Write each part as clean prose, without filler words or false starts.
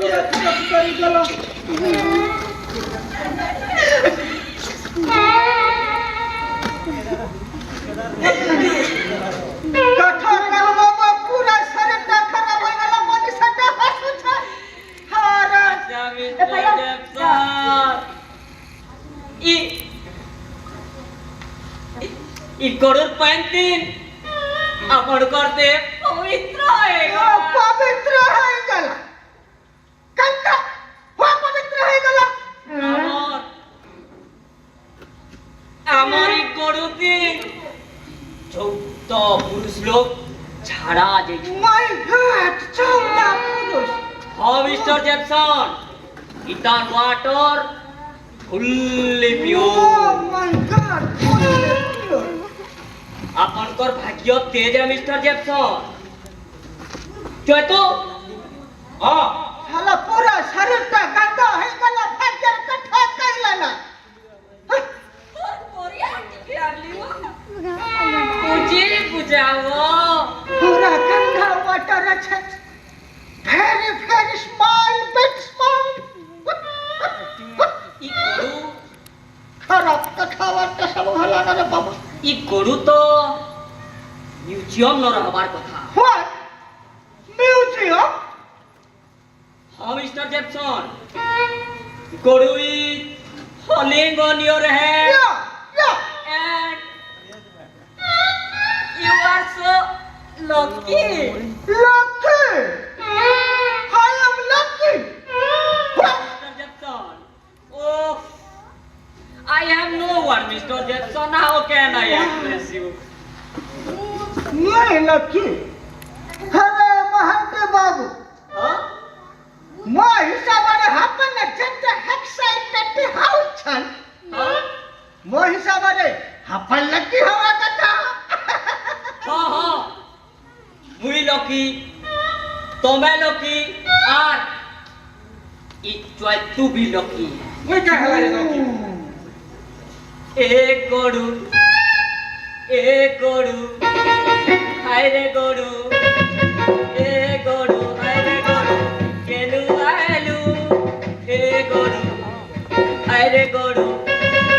କରି ଗଲ କଥା କଲ ବାবা ପୁରା ଶରୀରଟା ଖରାପ ହୋଇଗଲା ମଣିଷଟା ହସୁଛ ହାରା ই গরুর প্যান্টিন আপন করতে পবিত্র হয়ে গেল পবিত্র হয়ে গেল কান্তা পবিত্র হয়ে গেল আমার গরুতে 14 পুরুষ লোক ছাড়া যে মাই গড 14 পুরুষ মিস্টার জেপসন ইটার ওয়াটার ফুললি পিওর ও মাই গড ফুললি পিওর आपनकर भाग्य तेज है मिस्टर जेपसन चोयतो हां साला पूरा शरीरটা गंदा হয়ে গেল ভাগ্যের কথা কইলা না पोरिया टिके आगली हो मुझे बुझाओ पूरा गंदा वाटर আছে very very small big small ই গরু খারাপ কথাবার্তা সব ভালো না রে বাবা ই গরু তো মিউজিয়াম ন रहबार কথা what museum हां मिस्टर जेपसन गरु is falling on your head yeah and you are so lucky lucky I am lucky Mr. Jackson. Oh, I have no one, Mr. Jackson. How can I impress you? मैं lucky अरे महंते बाबू Huh? मैं हिसाबाने हापने जंटा excited house छन Huh? मैं हिसाबाने हापन lucky हवा कथा हाँ मुई lucky, तुम्हें lucky, और it try to be lucky. मैं क्या हला ये लकी एक गरु, हाय रे गरु, केनु आलू, हाय रे गरु,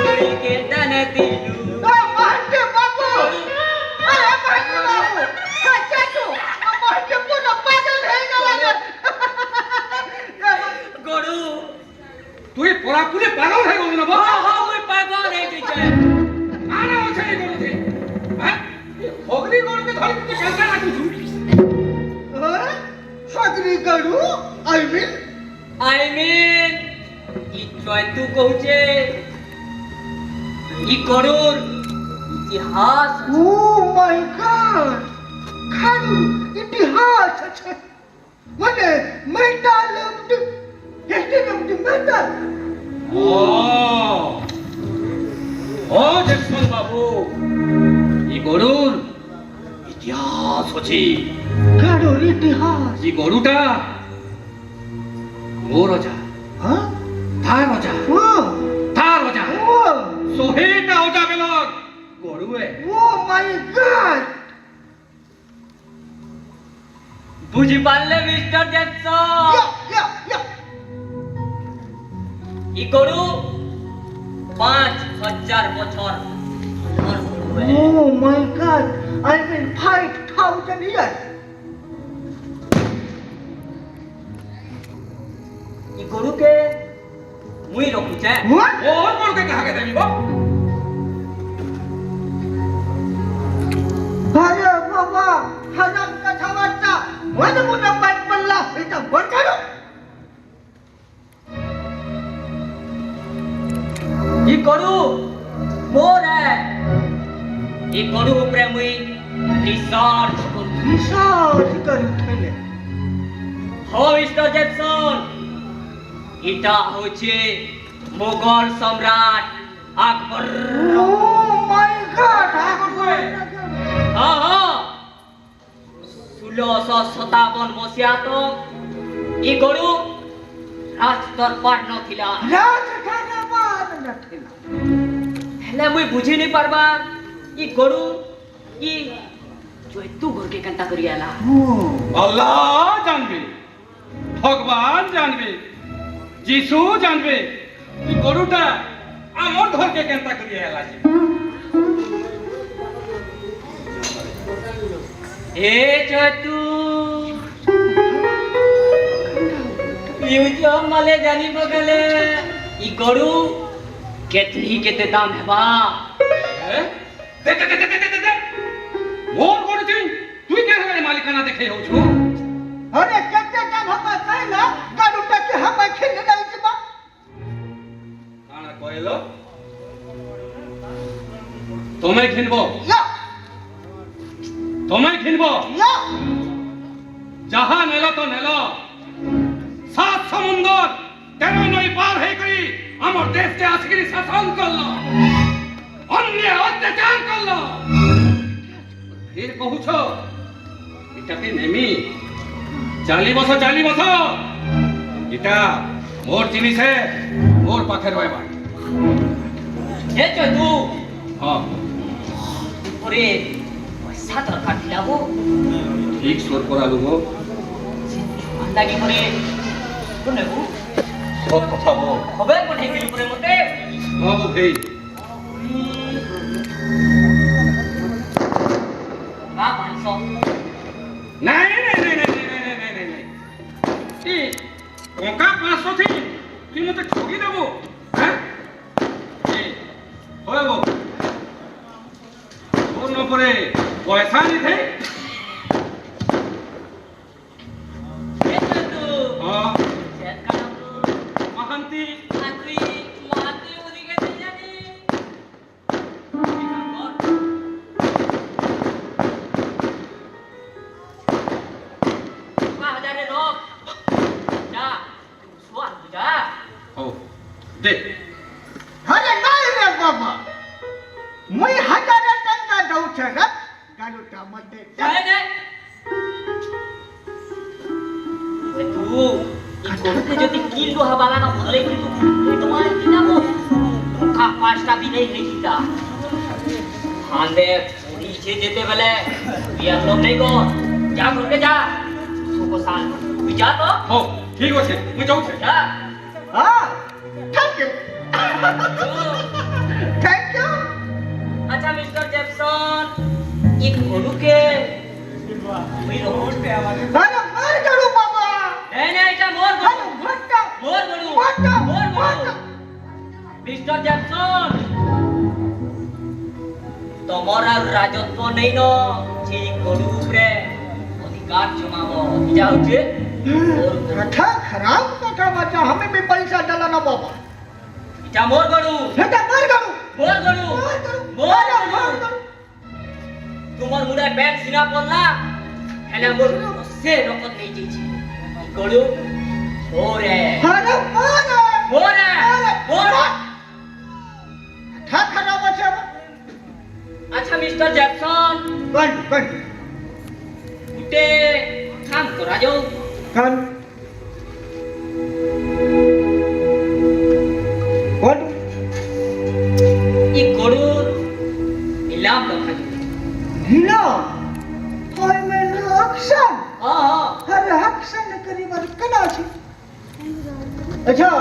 तुरी के तने दिलू. ओ महंते बाबू अरे महंते बाबू अच्छा तो महंते पूरा पागल है गला गरु, তুই পুরাপুরি পাগল হয়ে গেল না বাবা हाँ मुई पागल है टीचर. আরে ওছে এই করতে হ্যাঁ অগ্নি গরুকে ধরে তুই কেন রাখুছু सगरी करू आई मीन ই ট্রাই টু কହୁছে ই গরুর ইতিহাস ओ माय गॉड खारू इतिहास আছে মানে metal history of the metal ও জেকসন বাবু এই গরুর ইতিহাস আছে কারোর ইতিহাস এই গরুটা ও রাজা হ্যাঁ তার রাজা ও তার রাজা ও সোহেটা ওটা গেল গরুয়ে ও মাই গॉड বুঝি পারলে মিস্টার জ্যাকসন या ই গরু 5000 বছর ধর হয়ে ओ my God I mean 5000 years ই গরুকে মুই রখুছে what ওর গরুকে কাহাকে দেবি বাপ अरे बाबा हराम कथावार्ता मन मुना बात बोलला এটা বড় ই গরু মোর ই গরু উপরে মুই রিসার্চ করু विशाल करू थले हो मिस्टर जैक्सन এটা হচ্ছে মোগল সম্রাট আকবর ओ माय गॉड हाँ 1657 মସିହା তো ই গরু রাজ দরবার নথিলা राज धनबाद नथिला हेले मुई बुझी नहीं पारबा इ गरु इ जोतु घर के कंता करी आला আল্লাহ জানবে ভগবান জানবে, যিশু জানবে এই গরুটা আমার ঘরকে কেনতা করিয়া এলাছে। এ চতু মিউজিয়াম মালে জানিব গেলে ই গরু কেতে দাম হেবা। দে দে দে দে দে দে দে মোর গরু তুই কেন মালিকানা দেখে হউছু? अरे केते दाम हमा कहला गाडूटा के हमा खेले नहीं जबा কানা কইলো তুমি কিনবো, या তুমি কিনবো, या যাহা নেলো তো নেলো। সাত সমুন্দর 13 নই পার হয়ে করি আমার দেশকে আজকের শাসন করলো, অন্যায় অত্যাচার করলো। ফির কহুছ এটাকে নেমি চালি বছর এটা মোর জিনিসে মোর পাখে রয়েবা। এ চতু হ্যাঁ ওরে পয়সা তো কাটিলাবো ঠিক সোর করা লুগো, আন্দাকে করে কোনেবু সব কথা বল। হবে কোনে গেলি করে মতে বাবু ভাই না পাঁচশো নাই নাই নাই নাই নাই নাই নাই নাই নাই এই টঙ্কা 500 থি তুই মতে ঠকি দেব? হ্যাঁ এই হইব তোর নপরে পয়সা নিতে। এ চতু হ্যাঁ চেক কাটাবো মহান্তি আতুই মাতে ওদিকে জানি হাজারে রক যা সোয়ান যা ও দে अरे नहीं रे बाबा मुई 1000 टका दऊ छे रे गाडूटा मते যায় না তু এই গরুকে যদি কিলো হাবালা না ভালো কিন্তু তোমার কি নাম কা পাঁচটা বিনেই রেখিতা হাঁদে পুলিশে যেতে বেলে বিয়ার লোক নেই গো যা করকে যা সুকো সাল তুই যা তো হো ঠিক আছে মুই যাউছে। যা हां थैंक यू थैंक यू আচ্ছা মিস্টার জেপসন এই গরুকে ওই রকম अरे मार गाडू बाबा এই না এটা মোর গরু अरे भट्टा মোর গরু भट्टा মোর গরু भट्टा মিস্টার জ্যাকসন তোমার আর রাজত্ব নেই ন যে গরু উপরে অধিকার জমাবো যা হচ্ছে कथा खराब कथा बचा हमें भी पैसा डालना बाबा এটা মোর গরু बेटा मार गाडू মোর গরু मार गाडू মোর मार গরু गाडू তোমার মুড়ে ব্যাগ সিনা পড়লা এলা মোর সে রকম নেই যাইছি গরু ওরে अरे मार ওরে ওরে कथा खराब बचा আচ্ছা মিস্টার জ্যাকসন कौन উঠে কাম করা যাও कौन कौन ই গরু ইলাম দেখা যাও हीला हाय मैं एक्शन হ্যাঁ अरे एक्शन करी बार कना छी अच्छा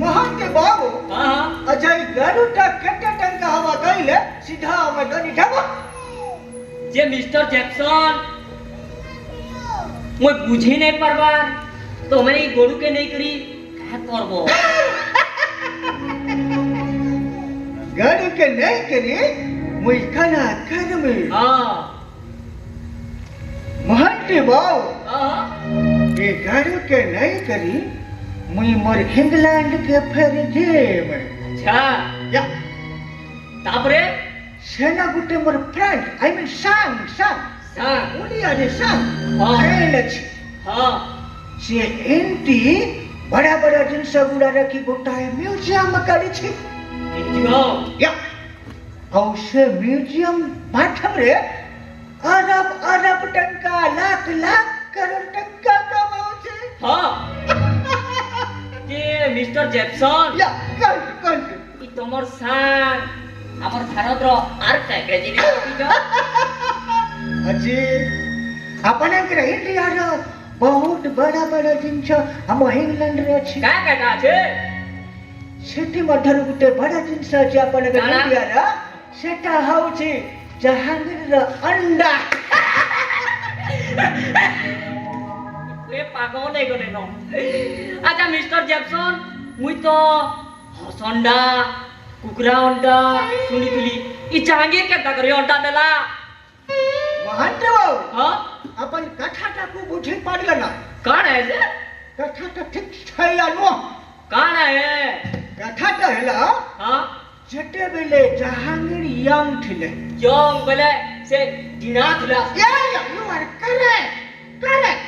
महान के बाबू হ্যাঁ अच्छा ई गाडूटा केटे टंका हवा गईले सीधा में गनी ढाबा যে মিস্টার জ্যাকসন মই বুঝি নাই পারবা তুমি এই গরুকে নেই করি কাহে করব गाडू के नहीं करी मुई कना कर में হ্যাঁ महान के बाबू হ্যাঁ ये गाडू के नहीं करी मुई मोर इंग्लैंड के फेर गेम আচ্ছা या তারপরে सेना गुटे मोर फ्रेंड आई मीन सांग হ্যাঁ ओलिया रे सांग हाँ। फ्रेंड अछि হ্যাঁ से एंटी बड़ा बड़ा जिनस गुड़ा रखी गोटाए म्यूजियम करी छी এদিকে या और से म्यूजियम माथम रे अरब अरब टंका लाख लाख करोड़ टंका कमाओ छे হ্যাঁ যে মিস্টার জ্যাকসন या कौन ই তোমার সাং আমার ভারতর আর টাকা জিনিস দিছ अजी अपने के इंडिया रो बहुत बड़ा बड़ा जिनिष हम इंग्लैंड रे अछि का कहता छे सेठी मधर गुटे बड़ा जिनिष अछि अपन काना? इंडिया रा सेटा होउछि जहांगीर रा अंडा ए पागल नहीं गले न अच्छा मिस्टर जैक्सन मुई तो हसंडा कुकुरा अंडा सुनी तुली ई जहांगीर के करे अंडा देला महंत बाबू हां अपन कथाटा को बुझी पाडल ना कौन है से कथाटा ठीक छै या नो कौन है कथाटा हैला हां जेते बेले जहांगीर यंग थिले यों बोले से दिनाथ ला या यू आर करेक्ट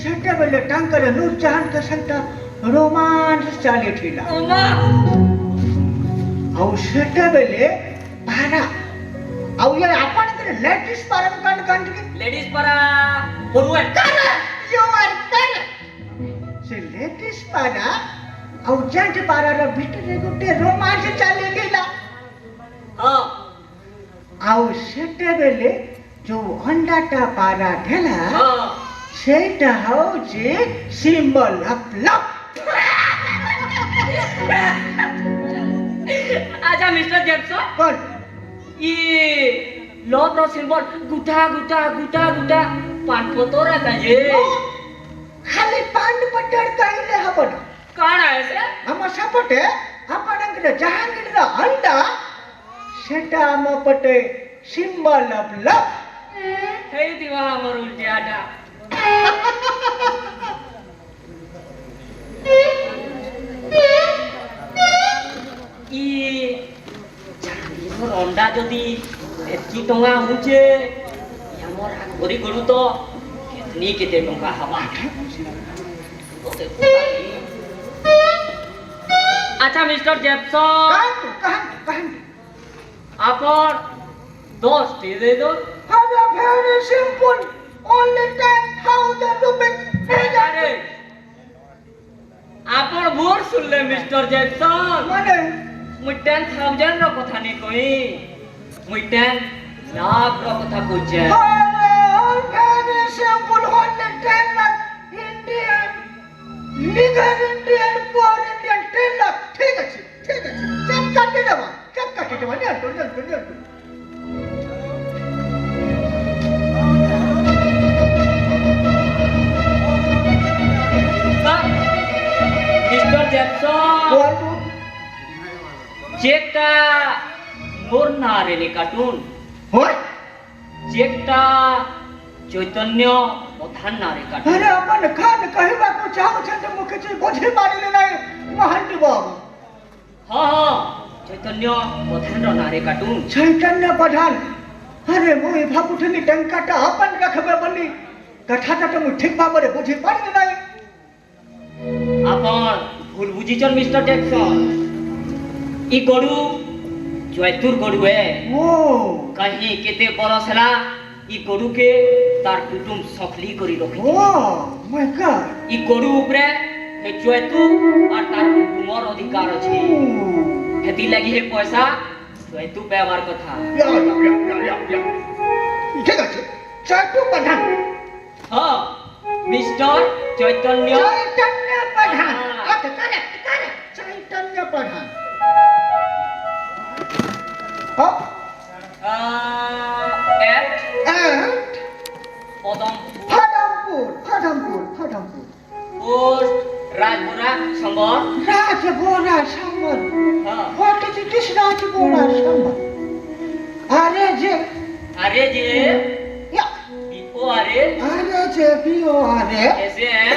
सेते बेले टंकर नूरजहां के संग रोमांस चाली थिला ओमा औ सेते बेले पारा औ ये अपन के लेडीज पारा कांड कांड के लेडीज परा बरुए करेक्ट यू आर करेक्ट से लेडीज पारा औ जेंट पारा रे भीतर गुटे रोमांस चाली थिला हां औ सेते बेले जो अंडाटा पारा ढेला हां सेटा होउछि सिंबल ऑफ लव अच्छा मिस्टर जैक्सन कोन ई लव रो सिंबल गुटा गुटा गुटा गुटा पान पतोरा का ये खाली पांड पट्टर कहिले हबन कौन है से हम सपटे अपन अंगरे जहांगीर रा अंडा सेटा हम पटे सिंबल ऑफ लव हे दिवा हमर उल्टी आटा ই জাহাঙ্গীর অন্ডা যদি এতকি টঙ্কা হচ্ছে আমার আগরি গরু তো কেতনি কেতে টঙ্কা হবা আচ্ছা মিস্টার জেপসন कहन আপন 10 টি দে দো हवे वेरी सिंपल ओनली 10,000 रुपीस আরে আপন ভোর শুনলে মিস্টার জেপসন माने মুই 10,000 র কথা নি কই মুই 10 লাখ র কথা কইছে very simple only 10 lakh Indian nigger Indian poor Indian 10 lakh ठीक আছে सब काटी देबा नी अंटो মিস্টার জেপসন চেকটা মোর না রে কার্টুন होय চেকটা চৈতন্য প্রধান না রে কার্টুন अरे अपन खान कहबा को चाहो छे मुखे जे बुझी पारिले नाही महंत बाबू হ্যাঁ চৈতন্য প্রধান র না রে কার্টুন चैतन्य प्रधान अरे मुई भाबुथनी टंकाटा अपन रखबे बनी कथाटा तो मुई ठीक भाबरे बुझी पारिले नाही আপন ভুল বুঝিছন মিস্টার জেপসন ই গরু জয়তুর গরু হে ओ कहीं केते बरस हला इ गरु के तार कुटुम सखली करी रखी ओ माय गॉड इ गरु उपरे हे जयतु और तार कुटुमर अधिकार अछि हेती लागि हे पैसा जयतु व्यवहार कथा या ठीक আছে चैतन्य प्रधान हां mister Chaitanya Chaitanya Pradhan okay correct Chaitanya Pradhan हाँ at and Padampur Padampur post Rajpura Sambar Rajbora Sambar हां what is this Rajbora Sambar अरे जे या बीओ अरे बीओ अरे ऐसे है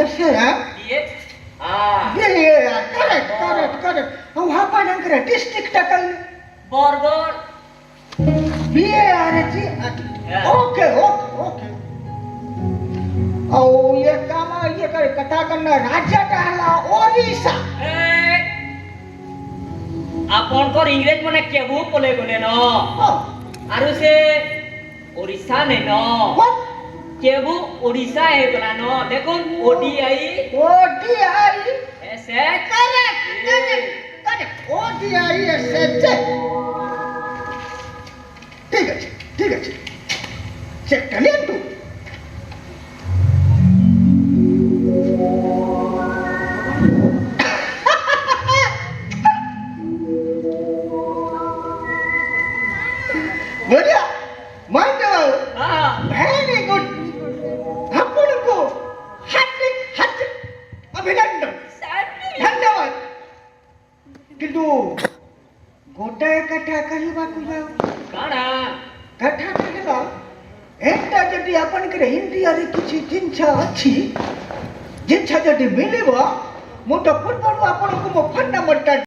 ऐसे है ये हां ये करेक्ट वहां पर अंकरे डिस्ट्रिक्ट टकल बरगढ़ बीए अरे जी ओके ओ ये काम ये करे कथा करना राज्य डाला ओडिशा आपन को इंग्लिश माने केबू बोले गले न आरो से ओडिशा ने न केबू ओडिशा है गला न देखो ओडीआई ऐसे करेक्ट ओडीआई ऐसे ठीक है चेक कर लिया तू କାଣା କଥାଟା ହେଲା ଏଟା ଯଦି ଆପଣଙ୍କର ଇଣ୍ଡିଆରେ କିଛି ଜିନିଷ ଅଛି ଜିନିଷ ଯଦି ମିଳିବ ମୁଁ ତ ପୂର୍ବରୁ ଆପଣଙ୍କୁ ମୋ ଫୋନ୍ ନମ୍ବରଟା